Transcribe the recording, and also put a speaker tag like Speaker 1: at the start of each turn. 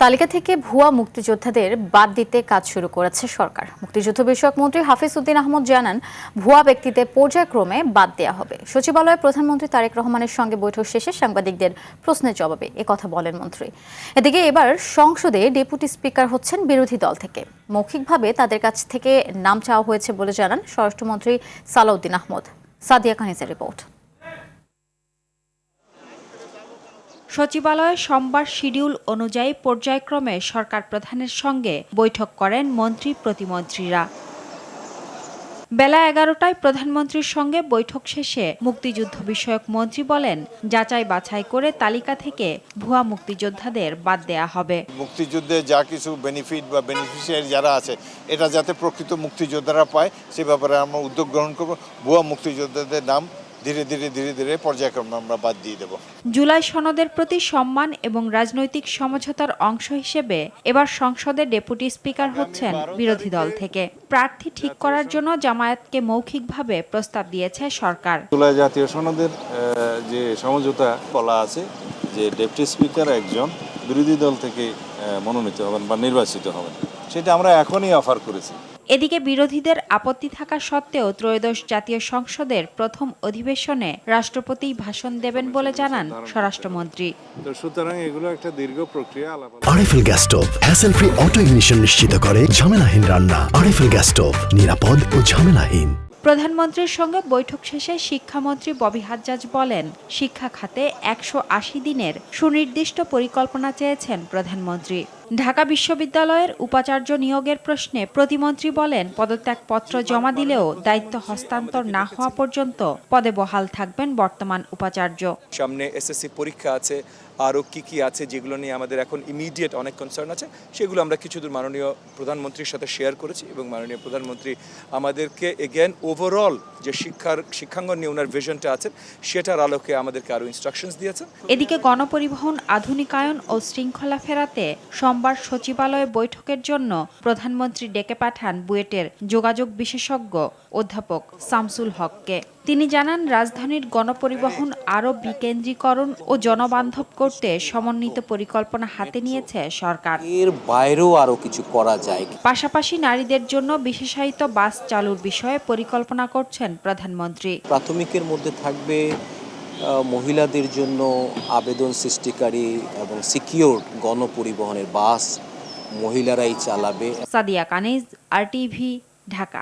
Speaker 1: তালিকা থেকে ভুয়া মুক্তিযোদ্ধাদের বাদ দিতে কাজ শুরু করেছে সরকার। মুক্তিযুদ্ধ বিষয়ক মন্ত্রী হাফিজ উদ্দিন আহমদ জানান, ভুয়া ব্যক্তিদের পর্যায়ক্রমে বাদ দেওয়া হবে। সচিবালয়ে প্রধানমন্ত্রী তারেক রহমানের সঙ্গে বৈঠক শেষে সাংবাদিকদের প্রশ্নের জবাবে একথা বলেন মন্ত্রী। এদিকে এবার সংসদে ডেপুটি স্পিকার হচ্ছেন বিরোধী দল থেকে। মৌখিকভাবে তাদের কাছ থেকে নাম চাওয়া হয়েছে বলে জানান স্বরাষ্ট্রমন্ত্রী সালাউদ্দিন আহমদ। সাদিয়া কানিজের রিপোর্ট।
Speaker 2: সচিবালয়ে সোমবার শিডিউল অনুযায়ী পর্যায়ক্রমে সরকার প্রধানের সঙ্গে বৈঠক করেন মন্ত্রী প্রতিমন্ত্রীরা। বেলা 11টায় প্রধানমন্ত্রীর সঙ্গে বৈঠক শেষে মুক্তিযুদ্ধ বিষয়ক মন্ত্রী বলেন, যাচাই বাছাই করে তালিকা থেকে ভুয়া মুক্তিযোদ্ধাদের বাদ দেয়া হবে।
Speaker 3: মুক্তিযুদ্ধে যা কিছু বেনিফিট বা বেনিফিশিয়ারি যারা আছে, এটা যাতে প্রকৃত মুক্তিযোদ্ধারা পায় সে ব্যাপারে আমরা উদ্যোগ গ্রহণ করব। ভুয়া মুক্তিযোদ্ধাদের নাম ধীরে ধীরে পর্যায়ক্রমে আমরা বাদ দিয়ে দেব।
Speaker 2: জুলাই সনদের প্রতি সম্মান এবং রাজনৈতিক সমঝোতার অংশ হিসেবে এবার সংসদে ডেপুটি স্পিকার হচ্ছেন বিরোধী দল থেকে। প্রার্থী ঠিক করার জন্য জামায়াতকে মৌখিকভাবে প্রস্তাব দিয়েছে সরকার।
Speaker 4: জুলাই জাতীয় সনদের যে সমঝোতা বলা আছে যে ডেপুটি স্পিকার একজন বিরোধী দল থেকে মনোনীত হবেন বা নির্বাচিত হবেন, সেটা আমরা এখনই অফার করেছি।
Speaker 2: এদিকে বিরোধীদের আপত্তি থাকা সত্ত্বেও ত্রয়োদশ জাতীয় সংসদের প্রথম অধিবেশনে রাষ্ট্রপতি ভাষণ দেবেন বলে জানান স্বরাষ্ট্রমন্ত্রী।
Speaker 4: সুতরাং এগুলো একটা দীর্ঘ প্রক্রিয়া।
Speaker 5: RFL gas stove hassle free auto ignition নিশ্চিত করে ঝামেলাহীন রান্না। আরএফএল গ্যাস স্টোভ, নিরাপদ ও ঝামেলাহীন।
Speaker 2: প্রধানমন্ত্রীর সঙ্গে বৈঠক শেষে শিক্ষামন্ত্রী ববি হাজ্জাজ বলেন, শিক্ষা খাতে 180 দিনের সুনির্দিষ্ট পরিকল্পনা চেয়েছেন প্রধানমন্ত্রী। ঢাকা বিশ্ববিদ্যালয়ের উপাচার্য নিয়োগের প্রশ্নে প্রতিমন্ত্রী বলেন, পদত্যাগপত্র জমা দিলেও দায়িত্ব হস্তান্তর না হওয়া পর্যন্ত পদে বহাল থাকবেন বর্তমান উপাচার্য।
Speaker 6: সামনে এসএসসি পরীক্ষা আছে, আরও কি আছে যেগুলো নিয়ে আমাদের এখন ইমিডিয়েট অনেক কনসার্ন আছে, সেগুলো আমরা কিছুদূর মাননীয় প্রধানমন্ত্রীর সাথে শেয়ার করেছি এবং মাননীয় প্রধানমন্ত্রী আমাদেরকে এগেন ওভারঅল যে শিক্ষাঙ্গন নিয়ে ওনার ভিশনটা আছে সেটার আলোকে আমাদেরকে আরও ইনস্ট্রাকশনস দিয়েছেন।
Speaker 2: এদিকে গণপরিবহন আধুনিকায়ন ও শৃঙ্খলা ফেরাতে সোমবার সচিবালয়ে বৈঠকের জন্য প্রধানমন্ত্রী ডেকে পাঠান বুয়েটের যোগাযোগ বিশেষজ্ঞ অধ্যাপক শামসুল হককে। তিনি জানান, রাজধানীর গণপরিবহন আরও বিকেন্দ্রীকরণ ও জনবান্ধব করতে সমন্বিত পরিকল্পনা হাতে নিয়েছে সরকার।
Speaker 7: এর বাইরেও আরও কিছু করা যায়।
Speaker 2: পাশাপাশি নারীদের জন্য বিশেষায়িত বাস চালুর বিষয়ে পরিকল্পনা করছেন প্রধানমন্ত্রী।
Speaker 7: প্রাথমিকের মধ্যে থাকবে মহিলাদের জন্য আবেদন সৃষ্টিকারী এবং সিকিউর গণপরিবহনের বাস মহিলারাই চালাবে।
Speaker 2: সাদিয়া কানিজ, RTV, ঢাকা।